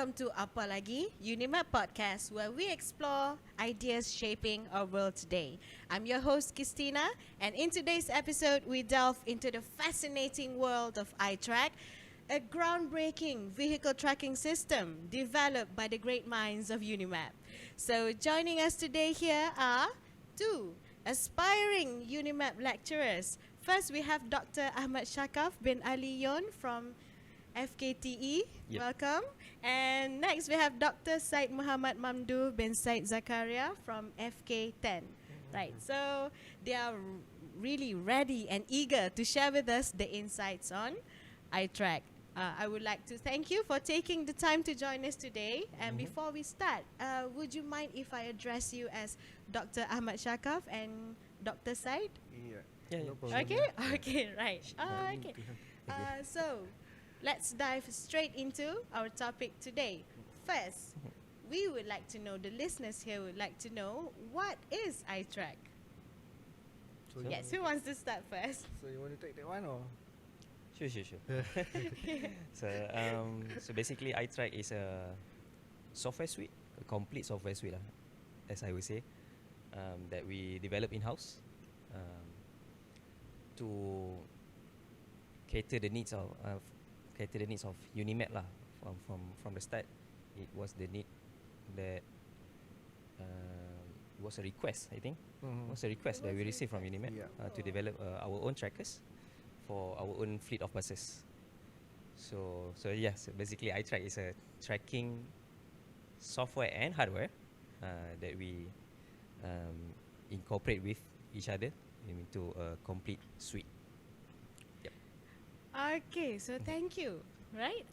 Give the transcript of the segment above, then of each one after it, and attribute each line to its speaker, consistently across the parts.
Speaker 1: welcome to Apa Lagi, UniMAP Podcast, where we explore ideas shaping our world today. I'm your host, Christina, and in today's episode, we delve into the fascinating world of iTrack, a groundbreaking vehicle tracking system developed by the great minds of UniMAP. So joining us today here are two aspiring UniMAP lecturers. First, we have Dr. Ahmad Shakaf bin Ali Yon from FKTE.
Speaker 2: Yep.
Speaker 1: Welcome. And next, we have Dr. Said Muhammad Mamdouh bin Said Zakaria from FK10. Right, so they are really ready and eager to share with us the insights on iTrack. I would like to thank you for taking the time to join us today. And before we start, would you mind if I address you as Dr. Ahmad Shakaf and Dr. Said?
Speaker 2: Yeah,
Speaker 3: No problem.
Speaker 1: Okay, okay, right. Okay.
Speaker 3: Thank you.
Speaker 1: So, let's dive straight into our topic today. First, we would like to know, the listeners here would like to know, what is iTrack?
Speaker 3: So
Speaker 1: Yes, who wants to start first?
Speaker 3: So you want to take that one or?
Speaker 2: Sure. So basically, iTrack is a software suite, a complete software suite, as I would say, that we develop in-house to cater the needs of UniMAP lah. From the start, it was the need that it was a request. I think it was a request that we received from UniMAP to develop our own trackers for our own fleet of buses. So basically iTrack is a tracking software and hardware that we incorporate with each other into a complete suite.
Speaker 1: Okay, so thank you. Right?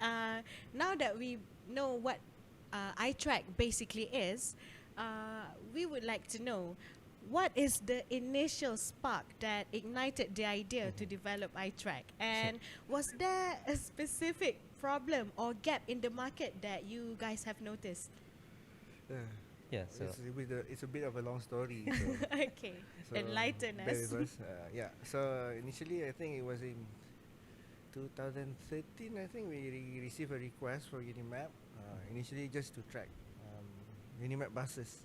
Speaker 1: Now that we know what iTrack basically is, we would like to know, what is the initial spark that ignited the idea to develop iTrack? And was there a specific problem or gap in the market that you guys have noticed?
Speaker 2: Yeah, so
Speaker 3: It's a bit of a long story. So,
Speaker 1: Okay, enlighten
Speaker 3: bear
Speaker 1: us.
Speaker 3: with us. So initially, I think it was in 2013. I think we received a request for UniMAP. Initially, just to track UniMAP buses.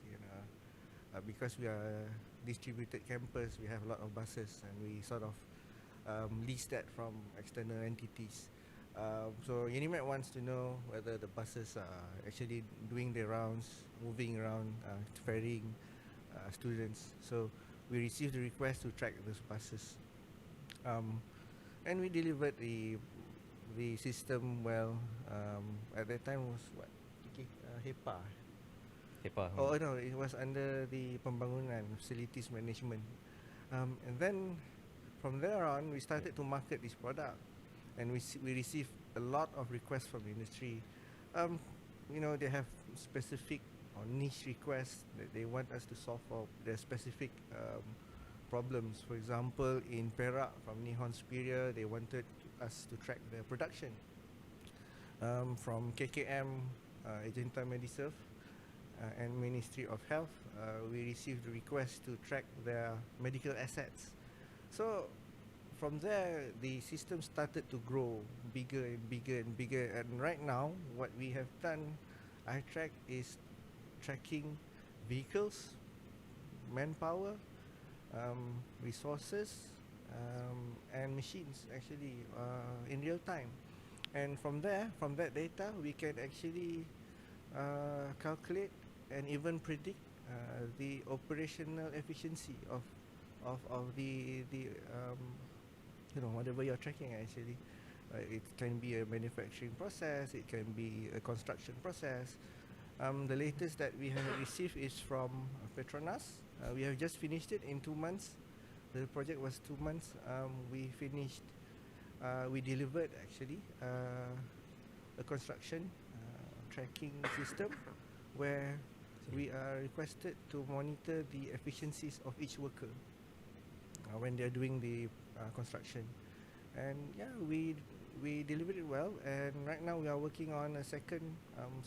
Speaker 3: Because we are a distributed campus, we have a lot of buses, and we sort of lease that from external entities. So UniMAP wants to know whether the buses are actually doing their rounds, moving around, ferrying students. So we received the request to track those buses, and we delivered the system well. At that time was what? HEPA. Oh no, it was under the Pembangunan Facilities Management. And then from there on, we started to market this product, and we received a lot of requests from the industry. They have specific or niche requests that they want us to solve for their specific problems. For example, in Perak, from Nihon Superior, they wanted us to track their production. From KKM, Agenta Mediserve, and Ministry of Health, we received a request to track their medical assets. So from there, the system started to grow bigger and bigger and bigger. And right now, what we have done, iTrack is tracking vehicles, manpower, resources, and machines actually in real time. And from that data, we can actually calculate and even predict the operational efficiency of the whatever you're tracking actually. It can be a manufacturing process, it can be a construction process. The latest that we have received is from Petronas. We have just finished it in 2 months. The project was 2 months. We delivered actually a construction tracking system where we are requested to monitor the efficiencies of each worker when they are doing the construction. And we delivered it well, and right now we are working on a second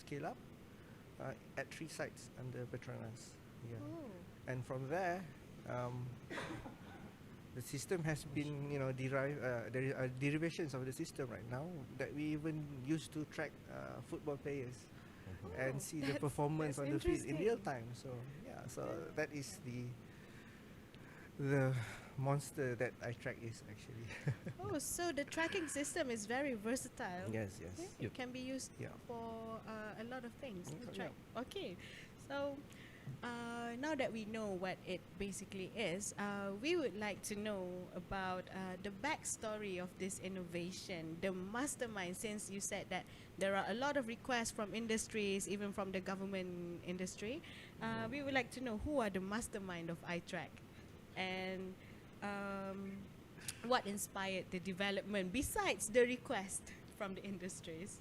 Speaker 3: scale up at 3 sites under Petronas. And from there, the system has been derived. There are derivations of the system right now that we even use to track football players. and see the
Speaker 1: That's-
Speaker 3: performance
Speaker 1: that's
Speaker 3: on the field in real
Speaker 1: interesting.
Speaker 3: time. So yeah, so that is the monster that iTrack is actually.
Speaker 1: Oh, so the tracking system is very versatile.
Speaker 3: Yes, yes.
Speaker 1: Yeah,
Speaker 2: Yep.
Speaker 1: it can be used
Speaker 3: Yeah.
Speaker 1: for a lot of things. The
Speaker 3: Yeah.
Speaker 1: track. Okay, so now that we know what it basically is, we would like to know about the backstory of this innovation, the mastermind. Since you said that there are a lot of requests from industries, even from the government industry, we would like to know who are the mastermind of iTrack, and um, what inspired the development besides the request from the industries.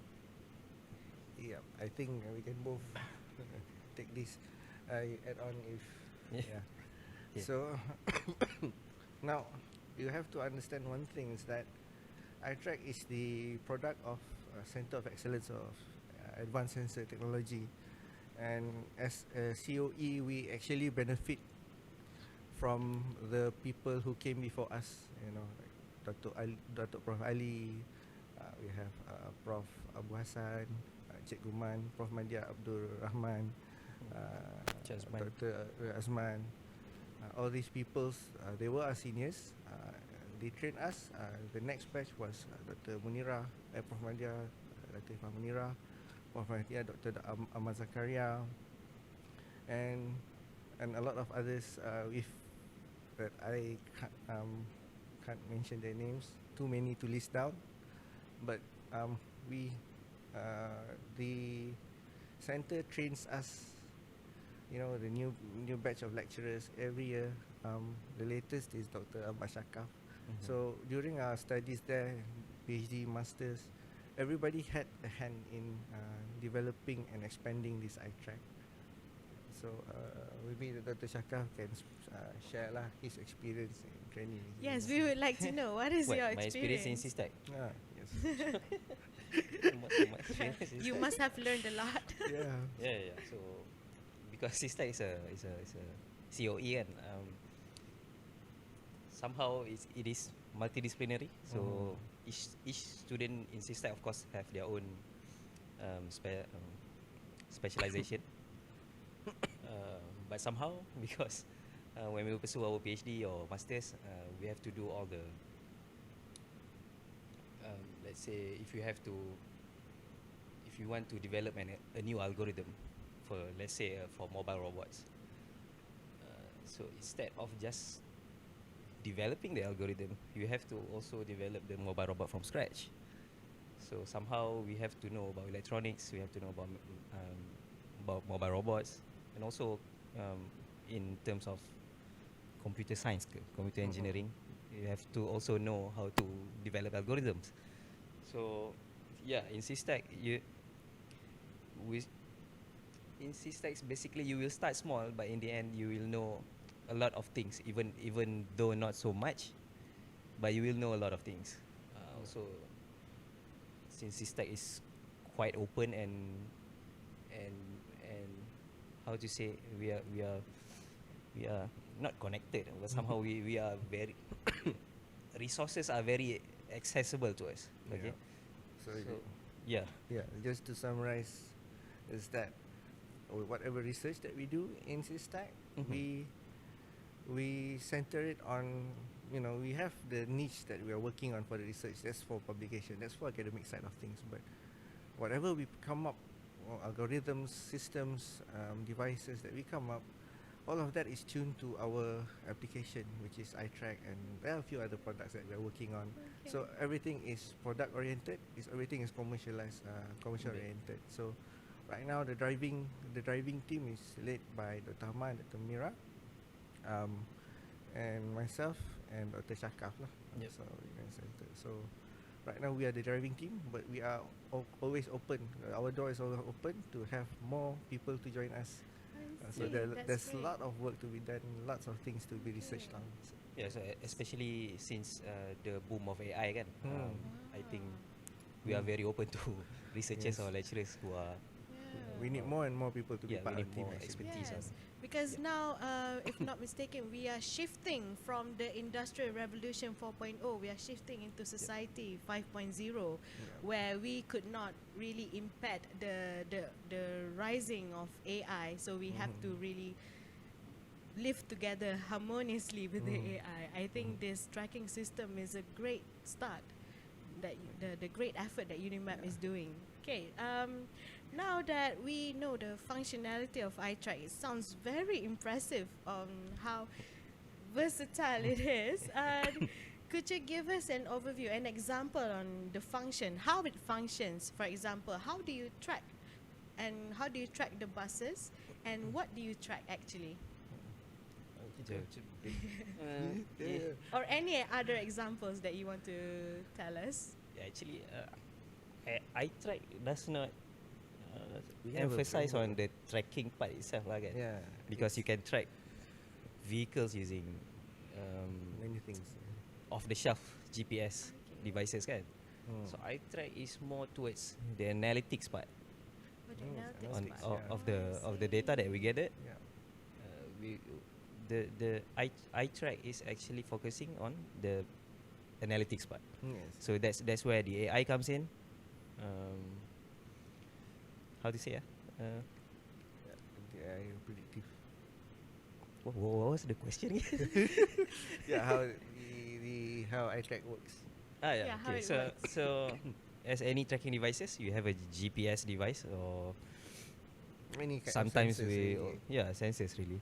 Speaker 3: Yeah, I think we can both take this. I add on if
Speaker 2: Yeah. Yeah.
Speaker 3: So now you have to understand one thing is that iTrack is the product of Center of Excellence of Advanced Sensor Technology, and as a COE we actually benefit from the people who came before us. You know, like Dr. Prof Ali, we have Prof Abu Hassan, Cik Guman, Prof Madia Abdul Rahman,
Speaker 2: Cik Azman.
Speaker 3: Dr. Azman. All these peoples, they were our seniors. They trained us. The next batch was Dr. Munira, Prof Madia, Dr. Ifah Munira, Prof Madia, Dr. Ahmad Zakaria, and a lot of others. If that I can't mention their names, too many to list down. But we the center trains us. You know, the new batch of lecturers every year. The latest is Dr. Ahmad Shakaf. So during our studies there, PhD, masters, everybody had a hand in developing and expanding this iTrack. So maybe Dr. Shakaf can share lah his experience in training.
Speaker 1: Yes, we would like to know what is your
Speaker 2: My experience in
Speaker 1: experience.
Speaker 2: Systec.
Speaker 3: Yes.
Speaker 2: My experience in
Speaker 1: You
Speaker 2: Systec.
Speaker 1: must have learned a lot.
Speaker 3: Yeah.
Speaker 2: Yeah. So because Systec is a COE kan, somehow it is multidisciplinary. So each student in Systec of course have their own specialization. But somehow because when we pursue our PhD or masters, we have to do all the let's say if you want to develop a new algorithm for, let's say, for mobile robots. So instead of just developing the algorithm, you have to also develop the mobile robot from scratch. So somehow we have to know about electronics, we have to know about mobile robots, and also in terms of computer science, computer engineering, you have to also know how to develop algorithms. So yeah, in Systec, in Systec basically you will start small, but in the end you will know a lot of things, even though not so much, but you will know a lot of things. Also, since Systec is quite open and how to say, we are not connected, but somehow we are very resources are very accessible to us. Okay,
Speaker 3: So,
Speaker 2: yeah.
Speaker 3: just to summarize, is that whatever research that we do in Systec, we center it on, you know, we have the niche that we are working on for the research. That's for publication. That's for academic side of things. But whatever we come up, algorithms, systems, devices that we come up, all of that is tuned to our application, which is iTrack, and there are a few other products that we are working on.
Speaker 1: Okay.
Speaker 3: So everything is product oriented. Everything is commercialized, commercial
Speaker 2: Okay.
Speaker 3: oriented. So right now the driving team is led by Dr. Ahmad, Dr. Mira, and myself and Dr. Shakaf lah.
Speaker 2: Yep.
Speaker 3: So event center. So right now we are the driving team, but we are always open. Our door is always open to have more people to join us. So there's a lot of work to be done, lots of things to be researched on. So
Speaker 2: Yeah, so especially since the boom of AI kan, I think we are very open to researchers
Speaker 3: Yes.
Speaker 2: or lecturers who are
Speaker 3: We need more and more people to be
Speaker 2: Yeah,
Speaker 3: part
Speaker 2: we
Speaker 3: of
Speaker 2: need
Speaker 3: the team.
Speaker 2: more
Speaker 3: actually.
Speaker 2: expertise on
Speaker 1: Yes, because now, if not mistaken, we are shifting from the Industrial Revolution 4.0. We are shifting into Society 5.0, where we could not really impede the rising of AI. So we have to really live together harmoniously with the AI. I think this tracking system is a great start. That the great effort that UniMAP is doing. Okay, now that we know the functionality of iTrack, it sounds very impressive on how versatile it is. Could you give us an overview, an example on the function, how it functions? For example, how do you track, and how do you track the buses, and what do you track actually?
Speaker 2: Yeah.
Speaker 1: Or any other examples that you want to tell us?
Speaker 2: Actually, iTrack does not
Speaker 3: We have a
Speaker 2: emphasize on
Speaker 3: framework.
Speaker 2: the tracking part itself lah kan?
Speaker 3: Yeah.
Speaker 2: Because you
Speaker 3: it's
Speaker 2: can track vehicles using
Speaker 3: many things.
Speaker 2: off-the-shelf GPS devices kan?
Speaker 3: Mm.
Speaker 2: So iTrack is more towards the analytics part
Speaker 1: What the
Speaker 3: Mm,
Speaker 1: analytics
Speaker 2: on,
Speaker 3: Analytics,
Speaker 1: part?
Speaker 2: of
Speaker 3: yeah.
Speaker 2: the
Speaker 1: I
Speaker 2: of the data that we gathered.
Speaker 3: Yeah.
Speaker 2: We the iTrack is actually focusing on the analytics part.
Speaker 3: Yes.
Speaker 2: So that's where the AI comes in. How to say
Speaker 3: Yeah, the AI predictive.
Speaker 2: what was the question again?
Speaker 3: Yeah, how the how iTrack works.
Speaker 1: Yeah, how
Speaker 2: okay.
Speaker 1: it
Speaker 2: So
Speaker 1: works.
Speaker 2: so as any tracking devices, you have a GPS device or
Speaker 3: Many kind
Speaker 2: sometimes
Speaker 3: of sensors really.
Speaker 2: sensors really.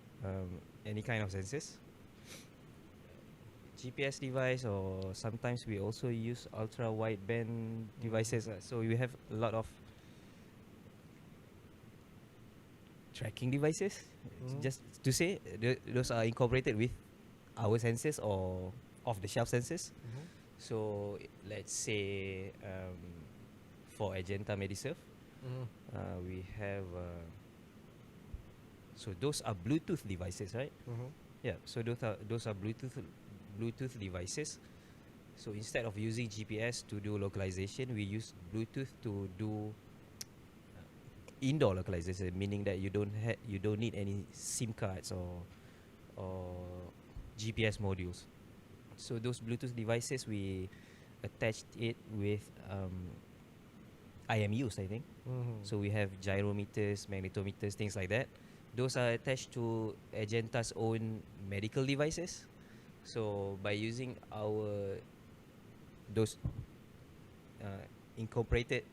Speaker 2: Any kind of sensors. GPS device, or sometimes we also use ultra wideband devices. So we have a lot of tracking devices. Just to say, those are incorporated with our sensors or off-the-shelf sensors. So let's say for Agenta Mediserve, we have. So those are Bluetooth devices, right? Yeah. So those are Bluetooth devices. So instead of using GPS to do localization, we use Bluetooth to do indoor localization, meaning that you don't need any SIM cards or GPS modules. So those Bluetooth devices, we attached it with IMUs, I think. So we have gyrometers, magnetometers, things like that. Those are attached to Agenta's own medical devices. So by using those incorporated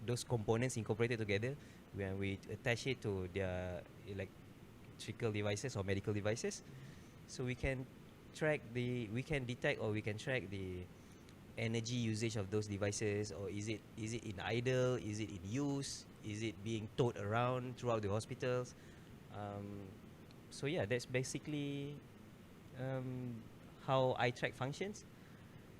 Speaker 2: those components incorporated together, when we attach it to their electrical devices or medical devices, so we can detect or we can track the energy usage of those devices, or is it in idle, is it in use, is it being towed around throughout the hospitals. So yeah, that's basically how iTrack functions.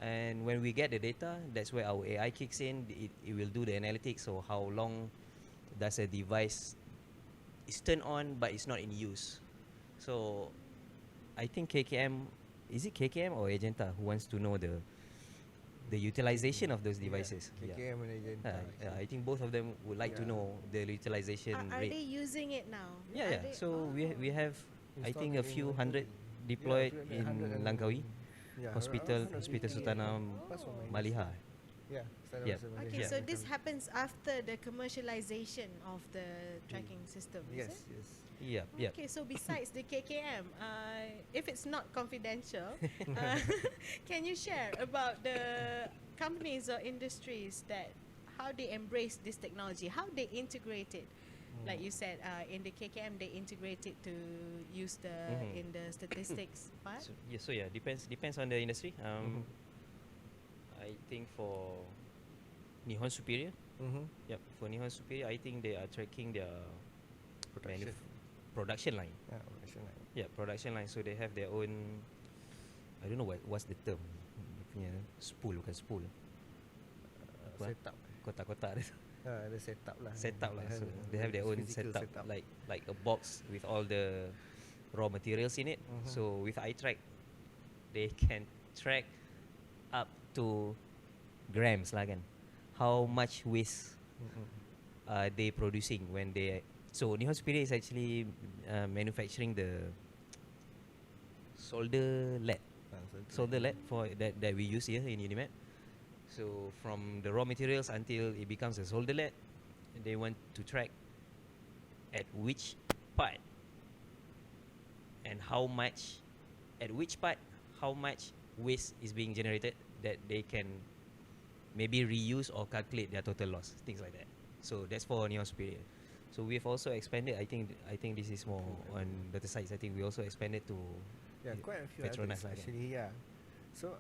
Speaker 2: And when we get the data, that's where our AI kicks in. It will do the analytics. So how long does a device is turned on but it's not in use? So I think KKM, is it KKM or Agenta who wants to know the utilization of those devices?
Speaker 3: Yeah, KKM and Agenta.
Speaker 2: I think both of them would like to
Speaker 3: Yeah.
Speaker 2: know the utilization
Speaker 1: Are
Speaker 2: rate.
Speaker 1: they using it now?
Speaker 2: Yeah,
Speaker 1: Are
Speaker 2: yeah.
Speaker 1: they-
Speaker 2: So we have, I think, a few hundred
Speaker 3: Yeah,
Speaker 2: deployed
Speaker 3: few
Speaker 2: in
Speaker 3: hundred and-
Speaker 2: Langkawi
Speaker 3: yeah,
Speaker 2: Hospital,
Speaker 3: around
Speaker 2: Hospital
Speaker 3: 150,
Speaker 2: Sultanah
Speaker 3: plus or minus.
Speaker 2: Maliha.
Speaker 3: Yeah, Sultanah
Speaker 2: Yeah.
Speaker 3: Maliha.
Speaker 1: Okay,
Speaker 2: Yeah.
Speaker 1: so this happens after the commercialization of the tracking system, is
Speaker 3: Yes,
Speaker 1: it?
Speaker 3: yes.
Speaker 2: Yeah, yeah.
Speaker 1: Okay, so besides the KKM, if it's not confidential, can you share about the companies or industries that how they embrace this technology, how they integrate it? Like you said, in the KKM, they integrate it to use the in the statistics part.
Speaker 2: So yeah, depends on the industry. I think for Nihon Superior, yep, for Nihon Superior, I think they are tracking their
Speaker 3: Production.
Speaker 2: production line.
Speaker 3: Yeah, production line.
Speaker 2: Yeah, production line. So they have their own. I don't know what's the term. Dia punya spool, bukan spool. Apa?
Speaker 3: Setup.
Speaker 2: Kotak-kotak dia.
Speaker 3: The setup lah.
Speaker 2: Setup lah. So they have their own
Speaker 3: physical
Speaker 2: setup, like a box with all the raw materials in it. So with iTrack, they can track up to grams lah kan. How much waste are they producing when they? So Nihon Superior is actually manufacturing the solder lead. Solder lead for that we use here in UniMAP. So from the raw materials until it becomes a solder lead, they want to track at which part and how much, at which part, how much waste is being generated that they can maybe reuse or calculate their total loss, things like that. So that's for Nihon Superior. So we've also expanded. I think this is more on better sites. I think we also expanded to
Speaker 3: quite a few
Speaker 2: Petronas
Speaker 3: others actually. Yeah. So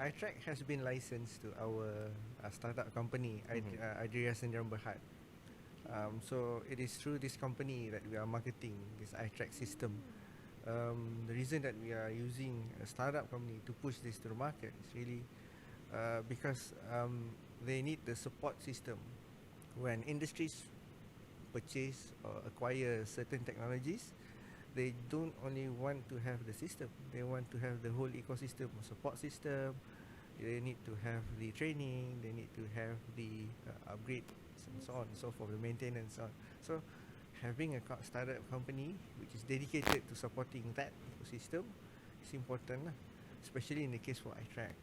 Speaker 3: iTrack has been licensed to our startup company, Adria Sendirian Berhad. So it is through this company that we are marketing this iTrack system. The reason that we are using a startup company to push this to the market is really because they need the support system. When industries purchase or acquire certain technologies, they don't only want to have the system, they want to have the whole ecosystem, support system. They need to have the training, they need to have the upgrades and so on and so forth, the maintenance on. So having a startup company which is dedicated to supporting that ecosystem is important, especially in the case for iTrack.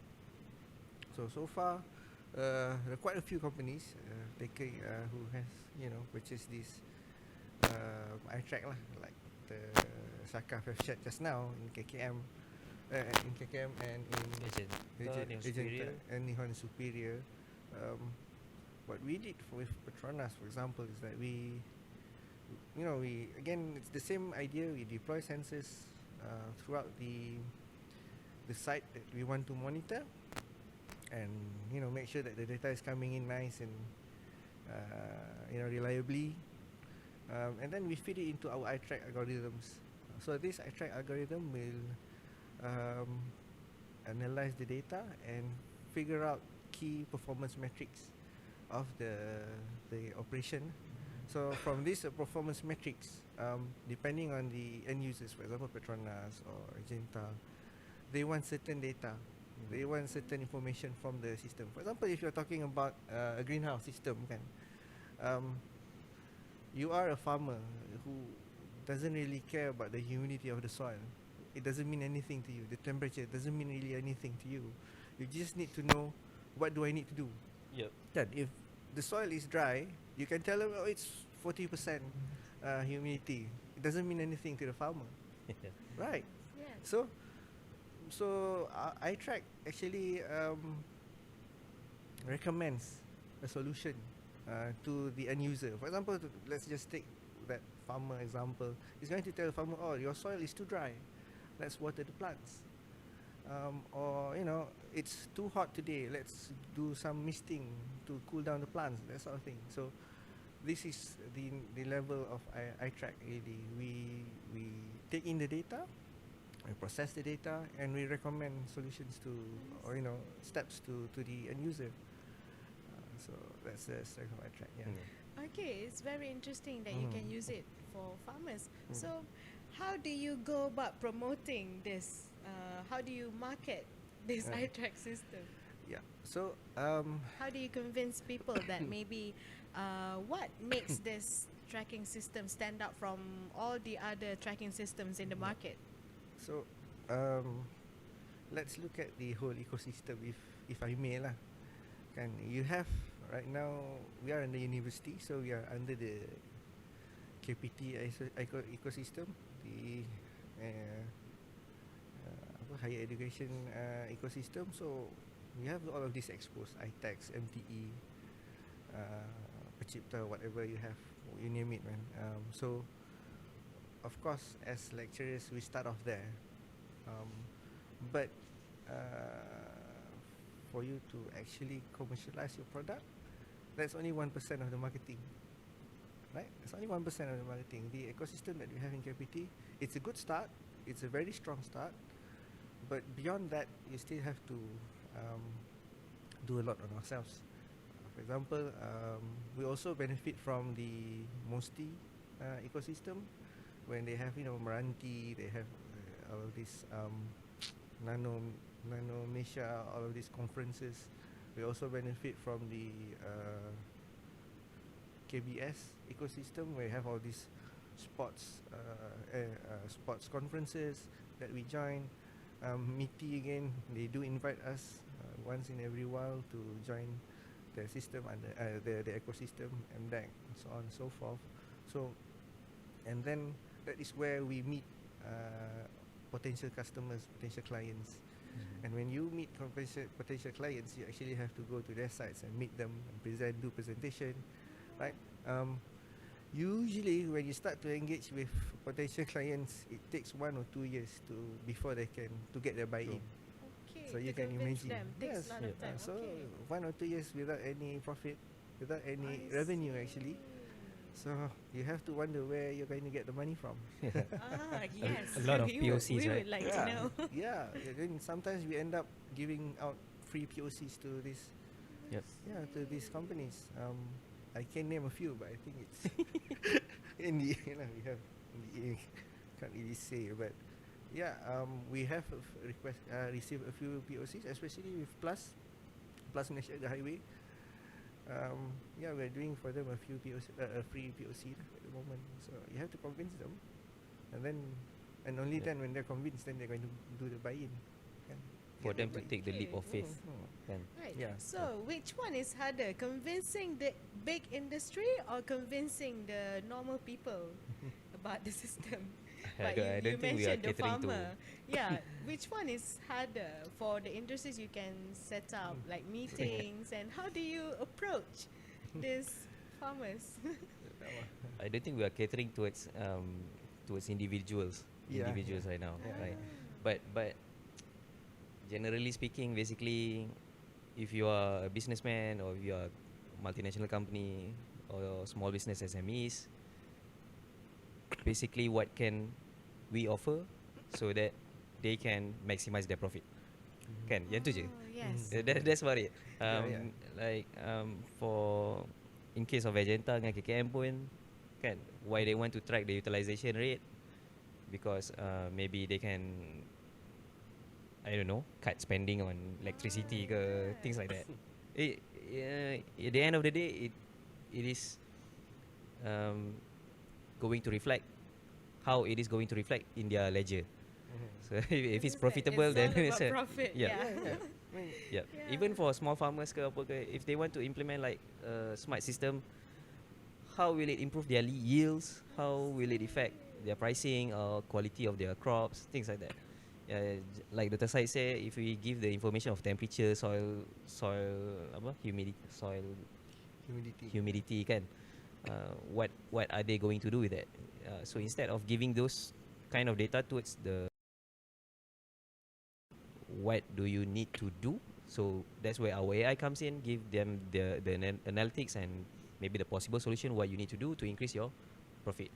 Speaker 3: So far there are quite a few companies who has purchased this iTrack like the Shaka have shared just now in KKM and in Agent and Nihon Superior. What we did with Petronas, for example, is that we again, it's the same idea. We deploy sensors throughout the site that we want to monitor, and make sure that the data is coming in nice and reliably, and then we feed it into our iTrack algorithms. So this iTrack algorithm will analyze the data and figure out key performance metrics of the operation. So from these performance metrics, depending on the end users, for example Petronas or Agenta, they want certain data, they want certain information from the system. For example, if you're talking about a greenhouse system, you are a farmer who doesn't really care about the humidity of the soil. It doesn't mean anything to you. The temperature doesn't mean really anything to you. You just need to know, what do I need to do?
Speaker 2: Yep.
Speaker 3: Then if the soil is dry, you can tell them, it's 40% humidity. It doesn't mean anything to the farmer. Right.
Speaker 1: Yeah.
Speaker 3: So iTrack actually recommends a solution to the end user. For example, let's just take that farmer example. It's going to tell the farmer, oh, your soil is too dry, let's water the plants. Or it's too hot today, let's do some misting to cool down the plants, that sort of thing. So this is the level of iTrack really. We take in the data, we process the data, and we recommend solutions to, or steps to the end user. So that's the strength of iTrack. Yeah.
Speaker 1: Okay, it's very interesting that you can use it for farmers. So how do you go about promoting this? How do you market this iTrack system?
Speaker 3: Yeah. So
Speaker 1: how do you convince people that maybe what makes this tracking system stand out from all the other tracking systems in the market?
Speaker 3: So let's look at the whole ecosystem, if I may lah. You have right now, we are in the university, so we are under the KPT ecosystem, the higher education ecosystem. So we have all of these exposed, iTax, MTE, Pecipta, whatever you have, you name it, man. So of course, as lecturers, we start off there, but for you to actually commercialize your product, that's only 1% of the marketing, right? It's only 1% of the marketing. The ecosystem that we have in KPT, it's a good start, it's a very strong start, but beyond that, you still have to do a lot on ourselves. For example, we also benefit from the MOSTI ecosystem. When they have, Meranti, they have all of these Nano Malaysia, all of these conferences. We also benefit from the KBS ecosystem where you have all these sports conferences that we join. MITI again, they do invite us once in every while to join the system and the ecosystem, MDAC, and so on and so forth. So, and then that is where we meet potential customers, potential clients. And when you meet potential clients, you actually have to go to their sites and meet them and present, do presentation, right? Usually, when you start to engage with potential clients, it takes 1 or 2 years before they can to get their buy-in.
Speaker 1: Okay.
Speaker 3: So you
Speaker 1: to
Speaker 3: can
Speaker 1: convince
Speaker 3: imagine.
Speaker 1: them takes a lot of time.
Speaker 3: So
Speaker 1: Okay.
Speaker 3: 1 or 2 years without any profit, without any revenue actually. So you have to wonder where you're going to get the money from.
Speaker 1: Yes.
Speaker 2: a lot of
Speaker 1: we
Speaker 2: POCs,
Speaker 1: we
Speaker 2: right?
Speaker 1: would like to know.
Speaker 3: Yeah. Then sometimes we end up giving out free POCs to this.
Speaker 2: Yep.
Speaker 3: Yeah, to these companies. I can name a few, but I think it's in the we have can't really say, but yeah, we have received a few POCs, especially with Plus Malaysia the Highway. Yeah, we're doing for them a few POC, a free POC at the moment. So you have to convince them, and only then when they're convinced, then they're going to do the buy-in.
Speaker 2: For them to take the leap of faith. Kan?
Speaker 1: Right.
Speaker 3: Yeah.
Speaker 1: So, which one is harder, convincing the big industry or convincing the normal people about the system? But
Speaker 2: I
Speaker 1: you
Speaker 2: don't think we are
Speaker 1: mentioned the
Speaker 2: catering to.
Speaker 1: farmer. Yeah, which one is harder for the industries? You can set up like meetings, and how do you approach these farmers?
Speaker 2: I don't think we are catering towards individuals.
Speaker 3: Yeah.
Speaker 2: Individuals right now,
Speaker 3: Yeah.
Speaker 2: right? But generally speaking, basically, if you are a businessman or if you are a multinational company or small business SMEs, basically what can we offer so that they can maximize their profit? Kan, yang tu je.
Speaker 1: Yes.
Speaker 2: That's about it.
Speaker 3: Yeah.
Speaker 2: Like for in case of Agenta dengan KKM pun, kan, why they want to track the utilization rate, because maybe they can, I don't know, cut spending on electricity ke, things like that. At the end of the day, it is going to reflect how it is going to reflect in their ledger. So if it's profitable, then
Speaker 1: it's all about profit.
Speaker 2: yeah.
Speaker 1: Yeah.
Speaker 2: Yeah. Even for small farmers ke apa ke, if they want to implement like a smart system, how will it improve their yields? How will it affect their pricing or quality of their crops? Things like that. Like Dr. Said said, if we give the information of temperature, soil humidity kan, what are they going to do with that? So instead of giving those kind of data towards what do you need to do, so that's where our AI comes in, give them the analytics and maybe the possible solution what you need to do to increase your profit.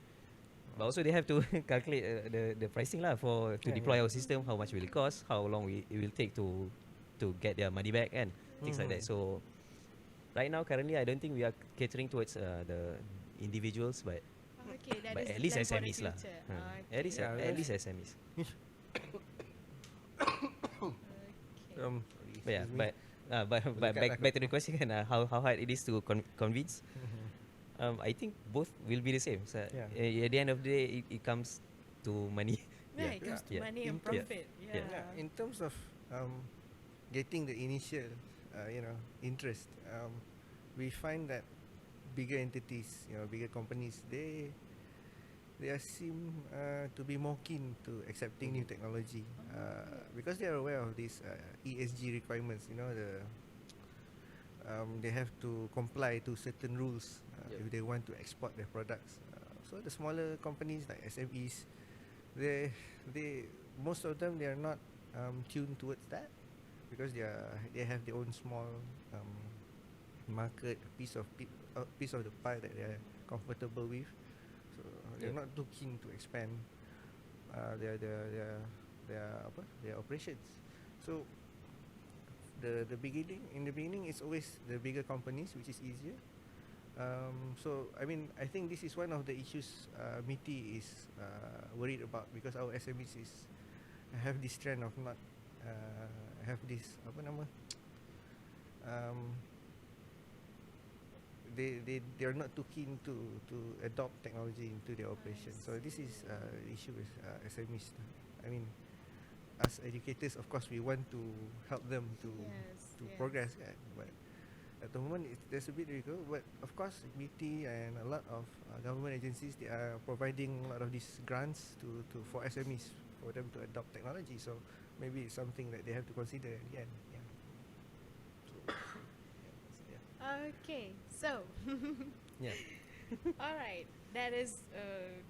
Speaker 2: But also they have to calculate the pricing lah to deploy our system, how much will it cost, how long it will take to get their money back and things like that. So right now currently I don't think we are catering towards the individuals, but
Speaker 1: Okay, that
Speaker 2: but
Speaker 1: is
Speaker 2: at least
Speaker 1: plan for the
Speaker 2: SMEs lah.
Speaker 1: future.
Speaker 2: At least SMEs. But yeah, but back to the question, how hard it is to convince. I think both will be the same. So at the end of the day, it comes to money.
Speaker 1: Right, it comes to money and profit. Yeah.
Speaker 3: In terms of getting the initial, interest, we find that bigger entities, bigger companies, they seem to be more keen to accepting new technology because they are aware of these ESG requirements. They have to comply to certain rules if they want to export their products. So the smaller companies like SMEs, they most of them, they are not tuned towards that because they have their own small market piece of the pie that they are comfortable with. So they're not too keen to expand their operations. So in the beginning it's always the bigger companies which is easier. So I mean, I think this is one of the issues MITI is worried about, because our SMEs have this trend of not have this they are not too keen to adopt technology into their operation. So this is the issue with SMEs. I mean, as educators, of course, we want to help them to progress, yeah, but at the moment there's a bit difficult. But of course, BT and a lot of government agencies, they are providing a lot of these grants to for SMEs for them to adopt technology. So maybe it's something that they have to consider at the end. Yeah.
Speaker 1: Okay, so
Speaker 2: Yeah.
Speaker 1: all right, that is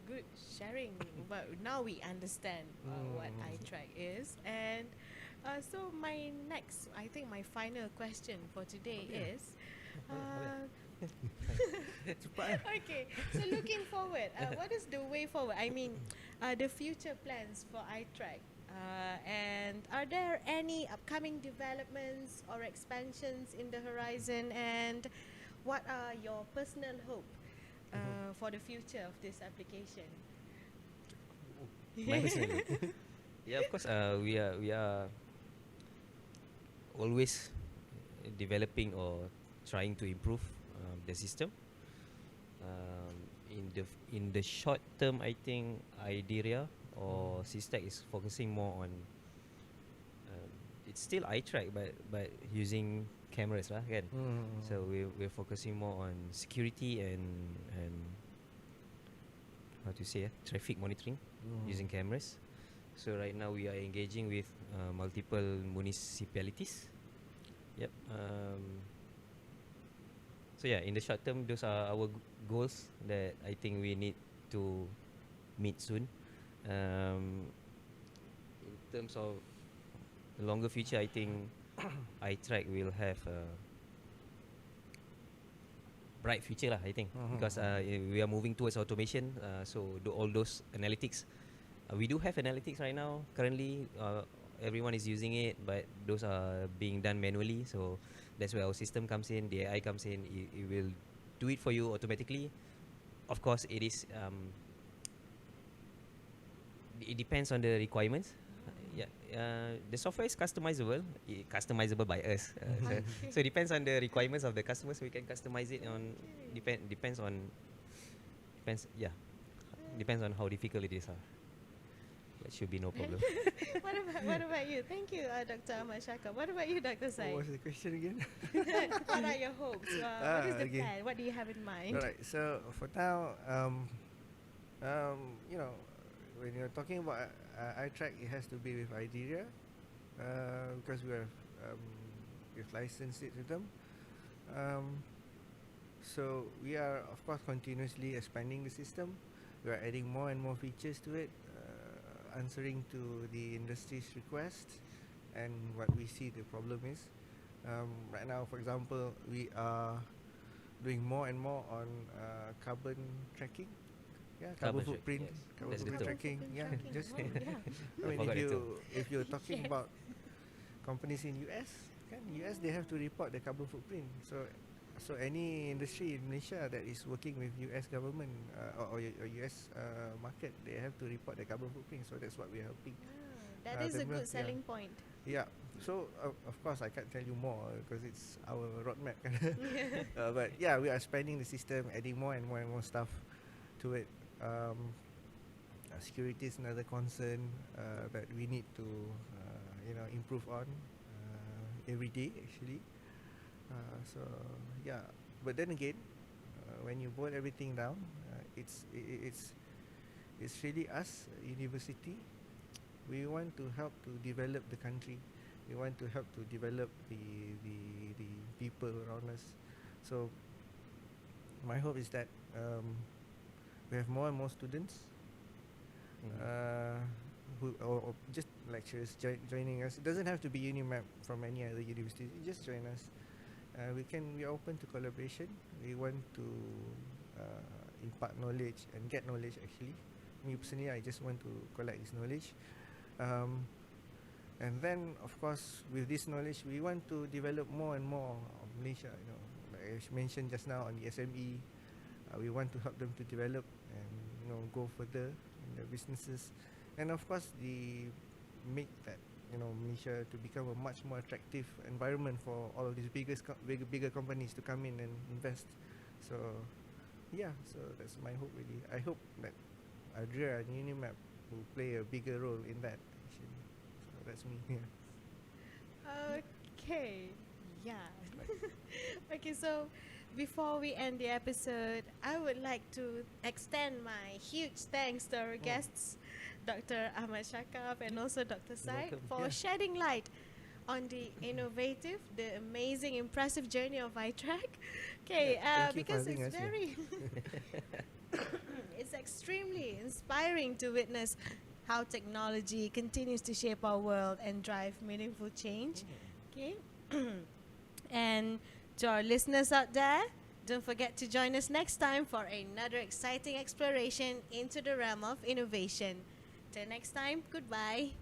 Speaker 1: good sharing. But now we understand what iTrack is, and so my next, I think my final question for today is. Okay, so looking forward, what is the way forward? I mean, the future plans for iTrack, and are there any upcoming developments or expansions in the horizon? And what are your personal hope for the future of this application?
Speaker 2: My personal look. Yeah, of course. We are always developing or trying to improve the system. In the short term, I think IDERIA or SysTech is focusing more on. It's still iTrack, but using cameras lah, kan. So we're focusing more on security and how to say traffic monitoring using cameras. So right now we are engaging with multiple municipalities. Yep. So yeah, in the short term, those are our goals that I think we need to meet soon. In terms of the longer future, I think iTrack will have a bright future lah, I think, because we are moving towards automation. So all those analytics, we do have analytics right now. Currently, everyone is using it, but those are being done manually. So that's where our system comes in. The AI comes in. It will do it for you automatically. Of course, it is. It depends on the requirements. The software is customizable by us. So it depends on the requirements of the customers. We can customize it on depends on how difficult it is. That should be no problem.
Speaker 1: What about you? Thank you, Dr. Ahmad Shaka. What about you, Dr. Sai?
Speaker 3: What was the question again?
Speaker 1: What are your hopes? What is the plan? What do you have in mind?
Speaker 3: Alright, so for now, you know, when you're talking about iTrack, it has to be with IDERIA, because we've licensed it to them. So we are, of course, continuously expanding the system. We are adding more and more features to it, answering to the industry's request and what we see the problem is. Right now, for example, we are doing more and more on carbon tracking. Yeah, carbon footprint,
Speaker 2: yes.
Speaker 3: carbon
Speaker 2: That's the
Speaker 3: footprint
Speaker 2: term.
Speaker 3: tracking. Yeah, just
Speaker 1: Oh, yeah.
Speaker 3: I mean,
Speaker 2: forgot the term.
Speaker 3: if you're talking
Speaker 1: Yes.
Speaker 3: about companies in US, US they have to report the carbon footprint. So any industry in Malaysia that is working with US government or US market, they have to report the carbon footprint. So that's what we're helping.
Speaker 1: That is a
Speaker 3: them
Speaker 1: good
Speaker 3: lah,
Speaker 1: selling point.
Speaker 3: Yeah. So of course I can't tell you more because it's our roadmap. But yeah, we are expanding the system, adding more and more stuff to it. Security is another concern that we need to improve on every day actually. So yeah, but then again, when you boil everything down, it's really us, university. We want to help to develop the country. We want to help to develop the people around us. So my hope is that we have more and more students who or just lecturers joining us. It doesn't have to be UniMAP from any other university. Just join us. We are open to collaboration. We want to impart knowledge and get knowledge actually. Me personally, I just want to collect this knowledge. And then of course with this knowledge we want to develop more and more of Malaysia, like I mentioned just now on the SME. We want to help them to develop and go further in their businesses, and of course make that Malaysia to become a much more attractive environment for all of these bigger companies to come in and invest. So yeah, so that's my hope really. I hope that Adria and UniMAP will play a bigger role in that actually. So that's me. Yeah.
Speaker 1: Okay. Yeah. Okay, so before we end the episode, I would like to extend my huge thanks to our guests, Dr. Ahmad Shakab and also Dr. Said,
Speaker 3: Welcome.
Speaker 1: for
Speaker 3: Yeah.
Speaker 1: shedding light on the innovative, the amazing, impressive journey of iTrack. Okay,
Speaker 3: Yeah, thank you for
Speaker 1: because
Speaker 3: having
Speaker 1: it's
Speaker 3: us here.
Speaker 1: very, it's extremely inspiring to witness how technology continues to shape our world and drive meaningful change. Okay. And to our listeners out there, don't forget to join us next time for another exciting exploration into the realm of innovation. Till next time, goodbye.